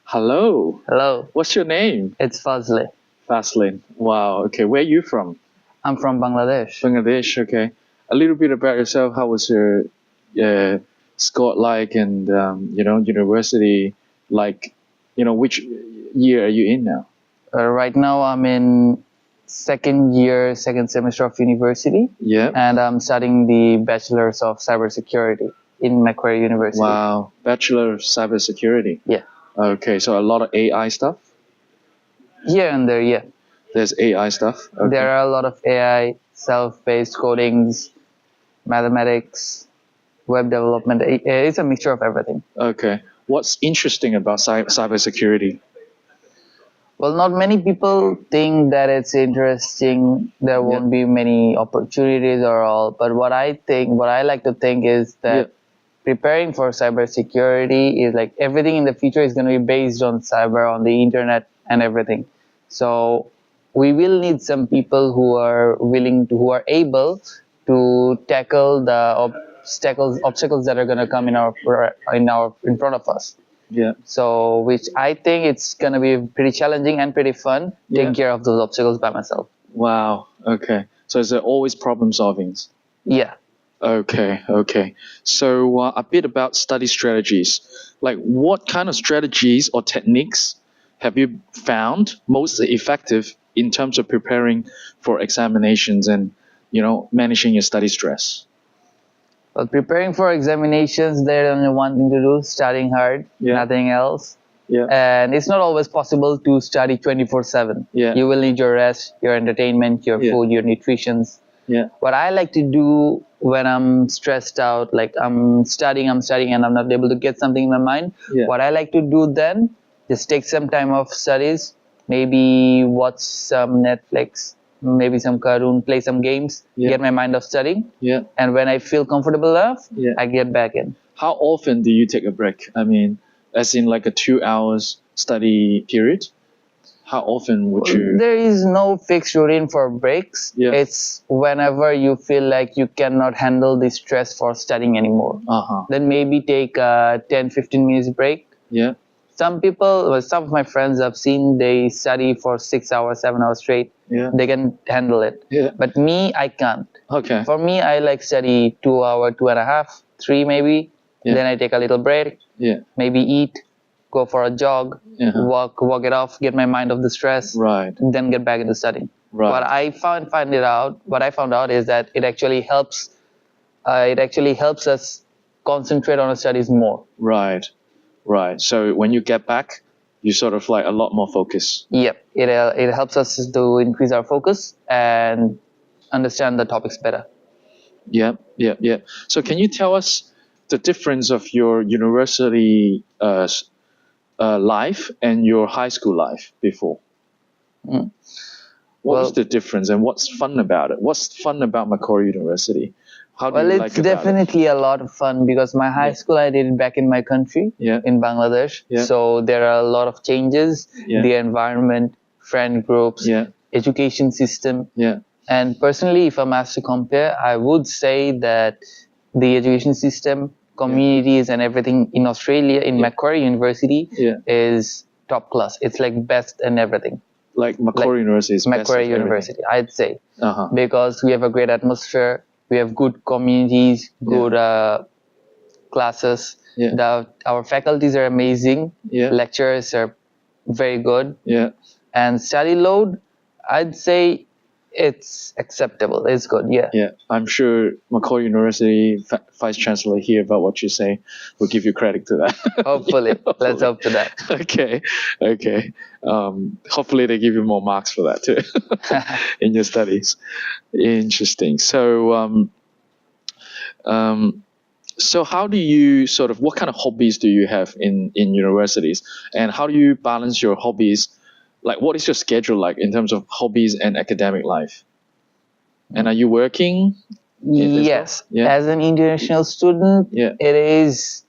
Hello. Hello, What's your name? it's Fazle. Fazle. Wow. Okay. Where are you from? I'm from Bangladesh. Bangladesh. Okay. A little bit about yourself. How was your uh, Scott like, and university like? Which year are you in now? Right now, I'm in second year, second semester of university, Yeah. and I'm studying the Bachelor's of Cybersecurity in Macquarie University. Wow. Bachelor of Cybersecurity. Yeah, Okay. So a lot of AI stuff. here and there, yeah. There's AI stuff. Okay. There are a lot of AI, self-paced codings, mathematics, web development. It's a mixture of everything. Okay. What's interesting about cybersecurity? Well, not many people think that it's interesting. There won't be many opportunities or all. But what I like to think is that preparing for cybersecurity is like everything in the future is going to be based on cyber, on the internet, and everything. So we will need some people who are who are able to tackle the obstacles that are going to come in front of us. Yeah. So, which I think it's gonna be pretty challenging and pretty fun taking care of those obstacles by myself. Wow. Okay. So is there always problem solving? Yeah. Okay. So a bit about study strategies. Like, what kind of strategies or techniques have you found most effective in terms of preparing for examinations and managing your study stress? Well, preparing for examinations, there's only one thing to do: studying hard, Yeah. nothing else. Yeah. And it's not always possible to study 24/7. Yeah. You will need your rest, your entertainment, your food, your nutrition. Yeah. What I like to do when I'm stressed out, like I'm studying, and I'm not able to get something in my mind, what I like to do then, just take some time off studies, maybe watch some Netflix, maybe some cartoon, play some games, get my mind off studying. Yeah. And when I feel comfortable enough, I get back in. How often do you take a break? I mean, as in like a 2 hours study period? How often would you? There is no fixed routine for breaks. It's whenever you feel like you cannot handle the stress for studying anymore. Then maybe take a 10-15 minutes break. Yeah. Some people, some of my friends I've seen, they study for 6 hours, 7 hours straight. Yeah. They can handle it. Yeah. But me, I can't. Okay. For me, I like study 2 hour, 2.5, 3 maybe. Then I take a little break. Yeah. Maybe eat, go for a jog, walk it off, get my mind off the stress. Right. Then get back into studying. Right. What I found out is that it actually helps. It actually helps us concentrate on our studies more. Right. So when you get back, you sort of like a lot more focus. Yep. It helps us to increase our focus and understand the topics better. Yeah. So can you tell us the difference of your university life and your high school life before? What was the difference, and what's fun about it? What's fun about Macquarie University? How do you like it's about definitely a lot of fun because my high school I did it back in my country, in Bangladesh. So there are a lot of changes, the environment, friend groups, education system. And personally, if I'm asked to compare, I would say that the education system, communities, and everything in Australia, in Macquarie University, is top class. It's like best and everything. Like Macquarie University is best Macquarie of University, I'd say, because we have a great atmosphere, we have good communities, good classes. Our faculties are amazing. Lecturers are very good. And study load, I'd say it's acceptable. It's good. Yeah, I'm sure Macquarie University Vice Chancellor hear about what you say will give you credit to that. Hopefully. Let's hope to that. Okay. Hopefully they give you more marks for that too in your studies. Interesting. So, so how do you what kind of hobbies do you have in universities, and how do you balance your hobbies? Like, what is your schedule like in terms of hobbies and academic life? And are you working? Yes. As an international student, it is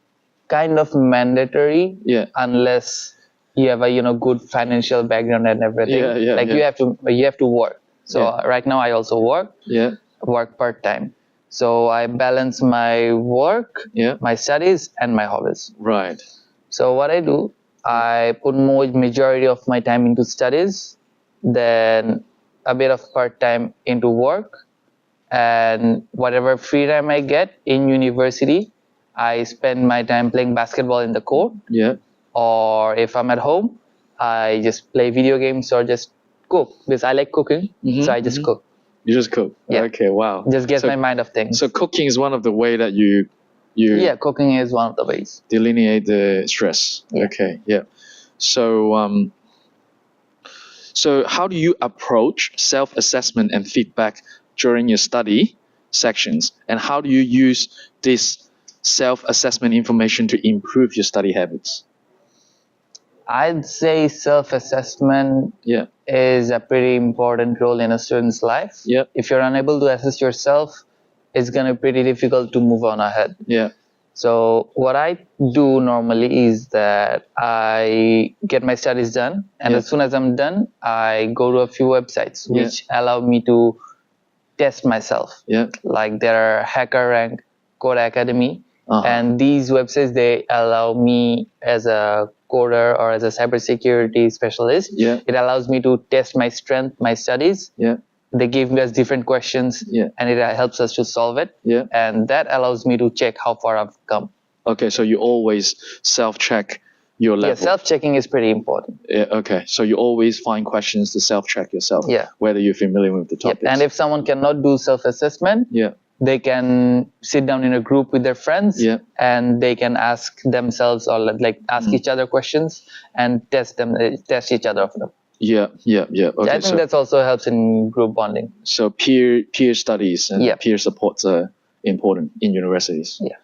kind of mandatory unless you have a good financial background and everything. You have to work. So right now I also work part-time. So I balance my work, my studies, and my hobbies. Right. So what I do, I put more majority of my time into studies, then a bit of part time into work, and whatever free time I get in university, I spend my time playing basketball in the court. Yeah. Or if I'm at home, I just play video games or just cook because I like cooking. So I just cook. You just cook. Yeah. Okay. Wow. Just get my mind off things. So cooking is one of the way that you Yeah, cooking is one of the ways. delineate the stress. Yeah. Okay. Yeah. So so how do you approach self-assessment and feedback during your study sections, and how do you use this self-assessment information to improve your study habits? I'd say self-assessment Yeah. is a pretty important role in a student's life. Yeah. If you're unable to assess yourself, it's going to be pretty difficult to move on ahead. Yeah. So what I do normally is that I get my studies done, and as soon as I'm done, I go to a few websites which allow me to test myself. Yeah. Like there are HackerRank, Code Academy, and these websites, they allow me as a coder or as a cybersecurity specialist. Yeah. It allows me to test my strength, my studies. Yeah. They give us different questions, and it helps us to solve it. Yeah. And that allows me to check how far I've come. Okay, so you always self-check your level. Yeah, self-checking is pretty important. Yeah, okay, so you always find questions to self-check yourself. Yeah. Whether you're familiar with the topics. And if someone cannot do self-assessment, they can sit down in a group with their friends, and they can ask themselves or like ask each other questions and test each other of them. Yeah. Okay, I think that also helps in group bonding. So peer studies and peer supports are important in universities. Yeah.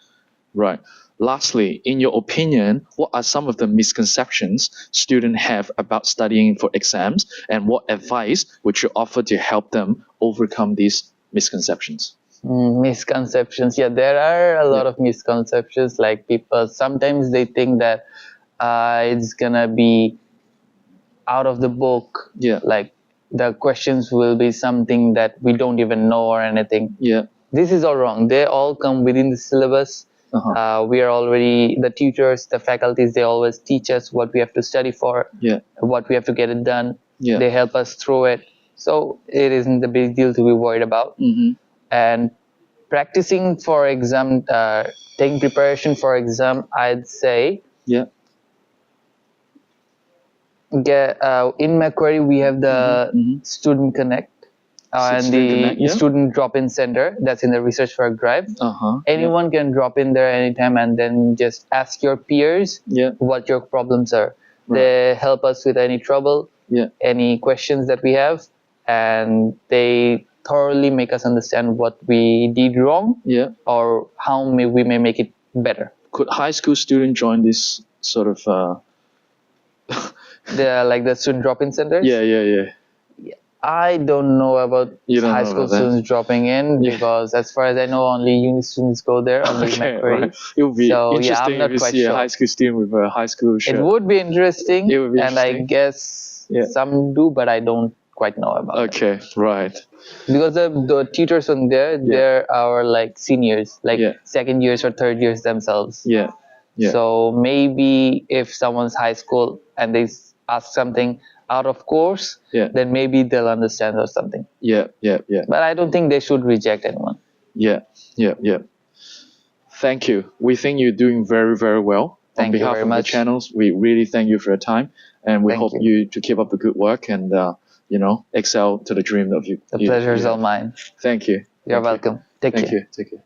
Right. Lastly, in your opinion, what are some of the misconceptions students have about studying for exams, and what advice would you offer to help them overcome these misconceptions? Misconceptions. Yeah, there are a lot of misconceptions. Like people, sometimes they think that it's gonna be out of the book. Yeah. Like the questions will be something that we don't even know or anything. Yeah. This is all wrong. They all come within the syllabus. We are already, the tutors, the faculties, they always teach us what we have to study for, what we have to get it done. They help us through it. So it isn't a big deal to be worried about. And practicing for exam, taking preparation for exam, I'd say, in Macquarie, we have the Student Connect. And the student drop-in center that's in the Research Work Drive. Anyone can drop in there anytime and then just ask your peers what your problems are. They help us with any trouble, any questions that we have, and they thoroughly make us understand what we did wrong or how we may make it better. Could high school students join this sort of... like the student drop-in centers? Yeah. I don't know about high school students dropping in because, as far as I know, only uni students go there. Only Macquarie. Right. It would be interesting if you see a high school student with a high school shirt. It would be interesting. It would be interesting. And I guess some do, but I don't quite know about it. Okay, right. Because the tutors on there, they're our like seniors, like second years or third years themselves. Yeah. So maybe if someone's high school and they ask something out of course, then maybe they'll understand or something. Yeah. But I don't think they should reject anyone. Yeah. Thank you. We think you're doing very, very well. Thank you very much. On behalf of the channels, we really thank you for your time, and we hope you to keep up the good work and excel to the dream of you. The pleasure is all mine. Thank you. You're welcome. Take care. Thank you.